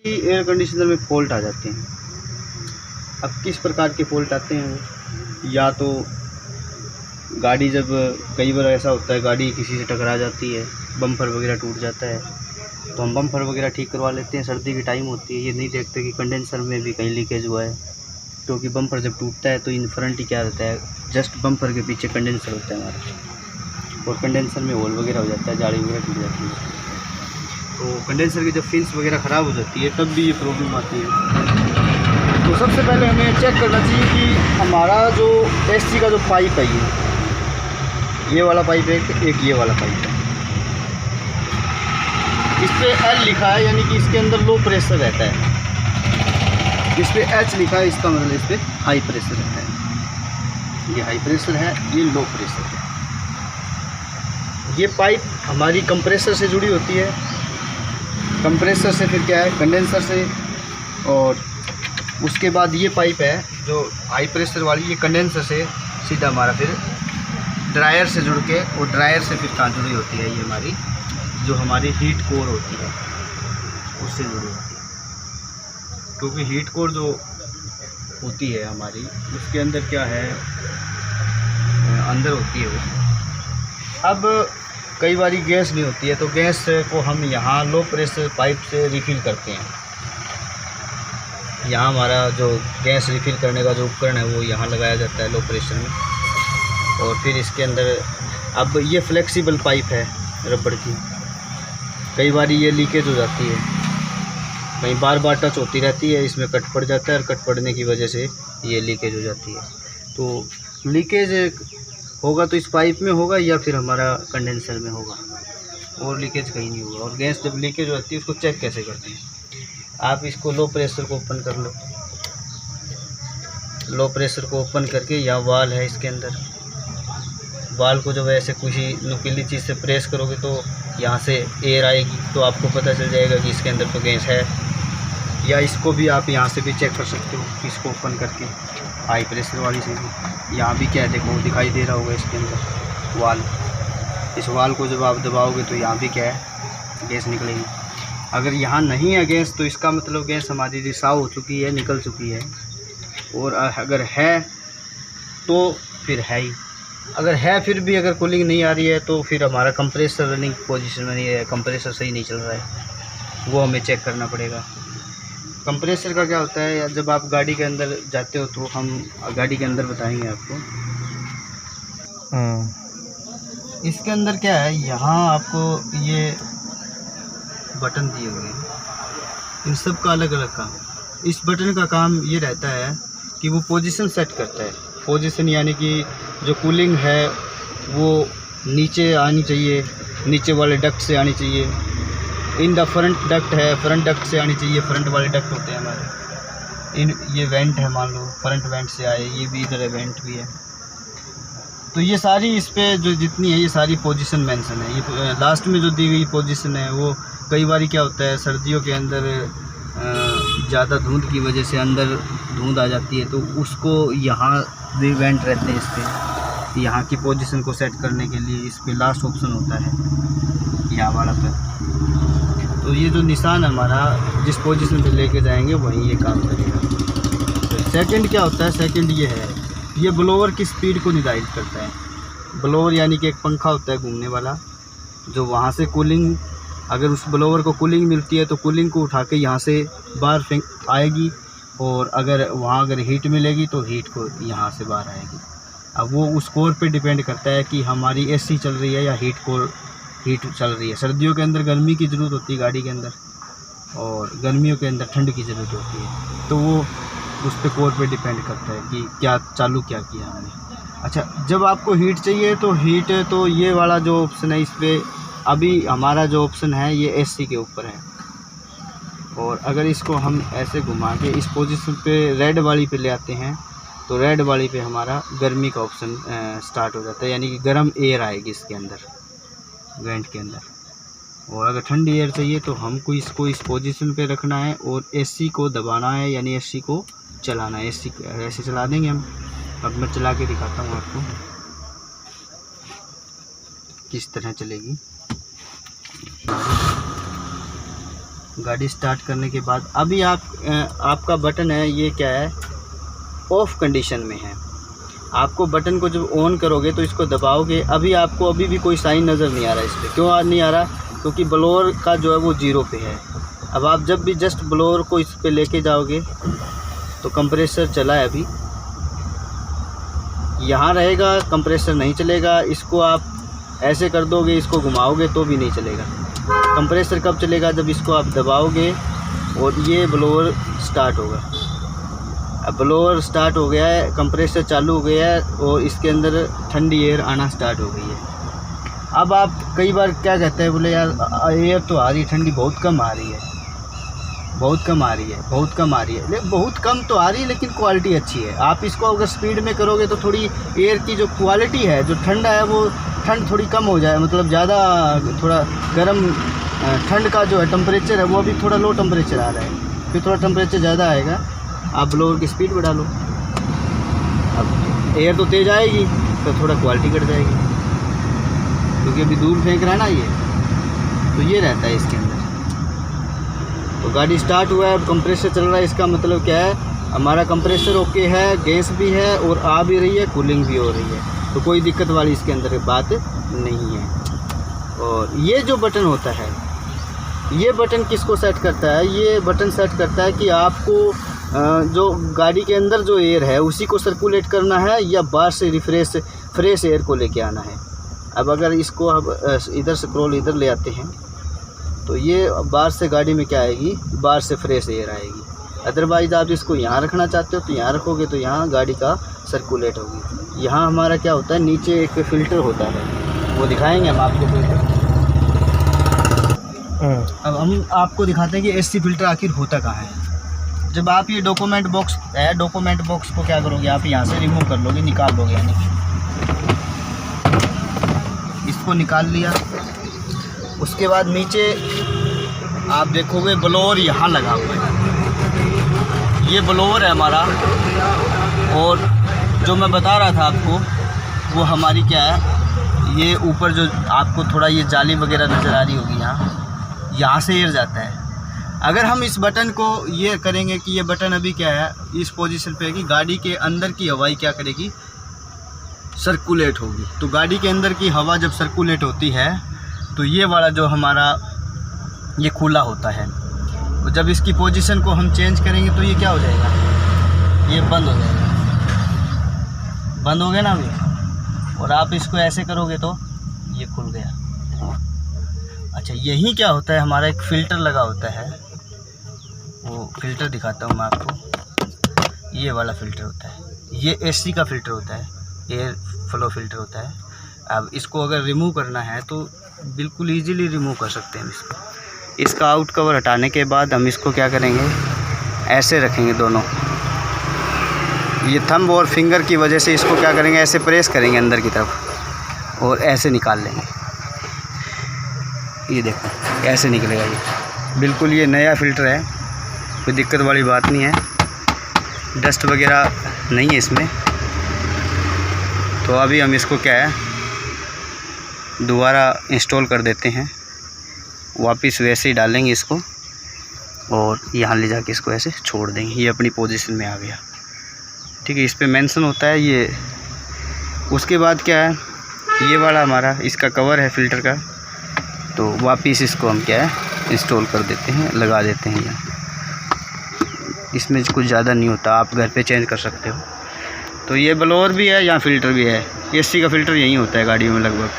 Air conditioner में fault आ जाते हैं। अब किस प्रकार के फ़ॉल्ट आते हैं वो, या तो गाड़ी जब कई बार ऐसा होता है गाड़ी किसी से टकरा जाती है, बम्पर वगैरह टूट जाता है, तो हम बम्पर वगैरह ठीक करवा लेते हैं। सर्दी की टाइम होती है, ये नहीं देखते कि कंडेंसर में भी कहीं लीकेज हुआ है, क्योंकि बम्पर जब टूटता है तो इन फ्रंट ही क्या रहता है, जस्ट बम्पर के पीछे कंडेंसर होता है हमारा, और कंडेंसर में होल वगैरह हो जाता है, जाली वगैरह टूट जाती है। तो कंडेंसर की जब फिन्स वगैरह ख़राब हो जाती है तब भी ये प्रॉब्लम आती है। तो सबसे पहले हमें चेक करना चाहिए कि हमारा जो एसी का जो पाइप है, ये वाला पाइप है, एक ये वाला पाइप है, इस पर एल लिखा है, यानी कि इसके अंदर लो प्रेशर रहता है। इस पर एच लिखा है, इसका मतलब इस पर हाई प्रेशर रहता है। ये हाई प्रेशर है, ये लो प्रेशर है। ये पाइप हमारी कंप्रेसर से जुड़ी होती है, कंप्रेसर से फिर क्या है, कंडेंसर से, और उसके बाद ये पाइप है जो हाई प्रेशर वाली, ये कंडेंसर से सीधा हमारा फिर ड्रायर से जुड़ के, और ड्रायर से फिर कहाँ जुड़ी होती है, ये हमारी जो हमारी हीट कोर होती है उससे जुड़ी होती है। क्योंकि हीट कोर जो होती है हमारी, उसके अंदर क्या है, अंदर होती है वो। अब कई बारी गैस नहीं होती है, तो गैस को हम यहाँ लो प्रेशर पाइप से रिफ़िल करते हैं। यहाँ हमारा जो गैस रिफ़िल करने का जो उपकरण है वो यहाँ लगाया जाता है लो प्रेशर में, और फिर इसके अंदर अब ये फ्लेक्सिबल पाइप है रबड़ की, कई बारी ये लीकेज हो जाती है, कहीं बार बार टच होती रहती है, इसमें कट पड़ जाता है, और कट पड़ने की वजह से ये लीकेज हो जाती है। तो लीकेज होगा तो इस पाइप में होगा या फिर हमारा कंडेंसर में होगा, और लीकेज कहीं नहीं होगा। और गैस जब लीकेज होती है उसको चेक कैसे करते हैं, आप इसको लो प्रेशर को ओपन कर लो, लो प्रेशर को ओपन करके, यहाँ वाल है इसके अंदर, वाल को जब ऐसे किसी नुकीली चीज़ से प्रेस करोगे तो यहाँ से एयर आएगी, तो आपको पता चल जाएगा कि इसके अंदर तो गैस है। या इसको भी आप यहाँ से भी चेक कर सकते हो, इसको ओपन करके हाई प्रेशर वाली से भी। यहाँ भी क्या है, देखो दिखाई दे रहा होगा इसके अंदर वाल, इस वाल को जब आप दबाओगे तो यहाँ भी क्या है, गैस निकलेगी। अगर यहाँ नहीं है गैस तो इसका मतलब गैस हमारी रिसाव हो चुकी है, निकल चुकी है। और अगर है तो फिर है ही, अगर है फिर भी अगर कूलिंग नहीं आ रही है तो फिर हमारा कंप्रेसर रनिंग पोजीशन में नहीं है, कंप्रेसर सही नहीं चल रहा है, वो हमें चेक करना पड़ेगा। कंप्रेसर का क्या होता है, जब आप गाड़ी के अंदर जाते हो तो हम गाड़ी के अंदर बताएंगे आपको। इसके अंदर क्या है, यहाँ आपको ये बटन दिए हुए हैं, इन सब का अलग अलग काम। इस बटन का काम ये रहता है कि वो पोजीशन सेट करता है, पोजीशन यानी कि जो कूलिंग है वो नीचे आनी चाहिए, नीचे वाले डक्ट से आनी चाहिए, इन द फ्रंट डक्ट है, फ्रंट डक्ट से आनी चाहिए, फ्रंट वाले डक्ट होते हैं हमारे, इन ये वेंट है, मान लो फ्रंट वेंट से आए, ये भी इधर है वेंट भी है। तो ये सारी इस पे जो जितनी है ये सारी पोजीशन मेंशन है। ये लास्ट में जो दी गई पोजीशन है वो कई बार क्या होता है, सर्दियों के अंदर ज़्यादा धुंध की वजह से अंदर धुंध आ जाती है, तो उसको यहाँ भी वेंट रहते हैं इस पर, यहाँ की पोजीशन को सेट करने के लिए इस पर लास्ट ऑप्शन होता है यहाँ वाला पर। तो ये जो निशान हमारा जिस पोजीशन पे लेके जाएंगे वहीं ये काम करेगा। तो सेकंड क्या होता है, सेकंड ये है, ये ब्लोअर की स्पीड को निर्धारित करता है। ब्लोअर यानी कि एक पंखा होता है घूमने वाला, जो वहाँ से कूलिंग, अगर उस ब्लोअर को कूलिंग मिलती है तो कूलिंग को उठा के यहाँ से बाहर फेंक आएगी, और अगर वहाँ अगर हीट मिलेगी तो हीट को यहाँ से बाहर आएगी। अब वो उस कोर पे डिपेंड करता है कि हमारी एसी चल रही है या हीट चल रही है। सर्दियों के अंदर गर्मी की ज़रूरत होती है गाड़ी के अंदर, और गर्मियों के अंदर ठंड की ज़रूरत होती है, तो वो उस पर कोर पे डिपेंड करता है कि क्या चालू क्या किया हमने। अच्छा, जब आपको हीट चाहिए तो हीट, तो ये वाला जो ऑप्शन है इस पर अभी हमारा जो ऑप्शन है ये एसी के ऊपर है, और अगर इसको हम ऐसे घुमा के इस पोजीशन पे रेड वाली पे ले आते हैं तो रेड वाली पे हमारा गर्मी का ऑप्शन स्टार्ट हो जाता है, यानी कि गर्म एयर आएगी इसके अंदर, वेंट के अंदर। और अगर ठंडी एयर चाहिए तो हमको इसको इस पोजीशन पे रखना है और एसी को दबाना है, यानी एसी को चलाना है। एसी ऐसे चला देंगे हम। अब मैं चला के दिखाता हूँ आपको किस तरह चलेगी। गाड़ी स्टार्ट करने के बाद अभी आपका बटन है ये क्या है, ऑफ कंडीशन में है। आपको बटन को जब ऑन करोगे तो इसको दबाओगे, अभी भी कोई साइन नज़र नहीं आ रहा इस पर। क्यों आज नहीं आ रहा? क्योंकि ब्लोअर का जो है वो 0 पे है। अब आप जब भी जस्ट ब्लोअर को इस पे लेके जाओगे तो कंप्रेसर चला है, अभी यहाँ रहेगा, कंप्रेसर नहीं चलेगा। इसको आप ऐसे कर दोगे, इसको घुमाओगे तो भी नहीं चलेगा। कंप्रेसर कब चलेगा? जब इसको आप दबाओगे और ये ब्लोअर स्टार्ट होगा। अब ब्लोअर स्टार्ट हो गया है, कंप्रेसर चालू हो गया है और इसके अंदर ठंडी एयर आना स्टार्ट हो गई है। अब आप कई बार क्या कहते हैं, बोले यार एयर तो आ रही है, ठंडी बहुत कम आ रही है, बहुत कम आ रही है, बहुत कम आ रही है। लेकिन बहुत कम तो आ रही है लेकिन क्वालिटी अच्छी है। आप इसको अगर स्पीड में करोगे तो थोड़ी एयर की जो क्वालिटी है, जो ठंडा है वो ठंड थोड़ी कम हो जाए, मतलब ज़्यादा थोड़ा गर्म ठंड का जो है टेम्परेचर है वो अभी थोड़ा लो टेम्परेचर आ रहा है, फिर थोड़ा टेम्परेचर ज़्यादा आएगा, आप ब्लोअर की स्पीड बढ़ा लो। अब एयर तो तेज़ आएगी तो थोड़ा क्वालिटी घट जाएगी, क्योंकि अभी दूर फेंक रहा है ना ये, तो ये रहता है इसके अंदर। तो गाड़ी स्टार्ट हुआ है, कंप्रेसर चल रहा है, इसका मतलब क्या है, हमारा कंप्रेसर ओके है, गैस भी है और आ भी रही है, कूलिंग भी हो रही है, तो कोई दिक्कत वाली इसके अंदर बात नहीं है। और ये जो बटन होता है, ये बटन किसको सेट करता है? ये बटन सेट करता है कि आपको जो गाड़ी के अंदर जो एयर है उसी को सर्कुलेट करना है या बाहर से फ्रेश एयर को लेके आना है। अब अगर इसको अब इधर स्क्रॉल इधर ले आते हैं तो ये बाहर से गाड़ी में क्या आएगी, बाहर से फ्रेश एयर आएगी। अदरवाइज़ आप इसको यहाँ रखना चाहते हो तो यहाँ रखोगे तो यहाँ गाड़ी का सर्कुलेट होगी। यहाँ हमारा क्या होता है, नीचे एक फ़िल्टर होता है, वो दिखाएंगे हम आपको फिल्टर। अब हम आपको दिखाते हैं कि एसी फिल्टर आखिर होता कहाँ है। जब आप ये डॉक्यूमेंट बॉक्स है, डॉक्यूमेंट बॉक्स को क्या करोगे, आप यहाँ से रिमूव कर लोगे, निकाल लोगे, यानी इसको निकाल लिया। उसके बाद नीचे आप देखोगे ब्लोअर यहाँ लगा हुआ है, ये ब्लोअर है हमारा। और जो मैं बता रहा था आपको वो हमारी क्या है, ये ऊपर जो आपको थोड़ा ये जाली वगैरह नज़र आ रही होगी, यहाँ से एयर जाता है। अगर हम इस बटन को ये करेंगे कि ये बटन अभी क्या है, इस पोजीशन पे है कि गाड़ी के अंदर की हवाई क्या करेगी, सर्कुलेट होगी। तो गाड़ी के अंदर की हवा जब सर्कुलेट होती है तो ये वाला जो हमारा ये खुला होता है, तो जब इसकी पोजीशन को हम चेंज करेंगे तो ये क्या हो जाएगा, ये बंद हो जाएगा, बंद हो गया ना अभी। और आप इसको ऐसे करोगे तो ये खुल गया। अच्छा, यही क्या होता है, हमारा एक फ़िल्टर लगा होता है, वो फ़िल्टर दिखाता हूँ मैं आपको। ये वाला फ़िल्टर होता है, ये एसी का फ़िल्टर होता है, एयर फ्लो फ़िल्टर होता है। अब इसको अगर रिमूव करना है तो बिल्कुल इजीली रिमूव कर सकते हैं इसको। इसका आउट कवर हटाने के बाद हम इसको क्या करेंगे, ऐसे रखेंगे दोनों, ये थंब और फिंगर की वजह से इसको क्या करेंगे, ऐसे प्रेस करेंगे अंदर की तरफ और ऐसे निकाल लेंगे। ये देखो ऐसे निकलेगा, ये बिल्कुल ये नया फ़िल्टर है, कोई दिक्कत वाली बात नहीं है, डस्ट वगैरह नहीं है इसमें। तो अभी हम इसको क्या है दोबारा इंस्टॉल कर देते हैं, वापस वैसे ही डालेंगे इसको और यहाँ ले जाके इसको ऐसे छोड़ देंगे, ये अपनी पोजीशन में आ गया। ठीक है, इस पे मेंशन होता है ये। उसके बाद क्या है, ये वाला हमारा इसका कवर है फ़िल्टर का, तो वापस इसको हम क्या है इंस्टॉल कर देते हैं, लगा देते हैं यहाँ। इसमें कुछ ज़्यादा नहीं होता, आप घर पे चेंज कर सकते हो। तो ये ब्लोअर भी है, यहाँ फ़िल्टर भी है, एसी का फ़िल्टर यही होता है गाड़ियों में लगभग।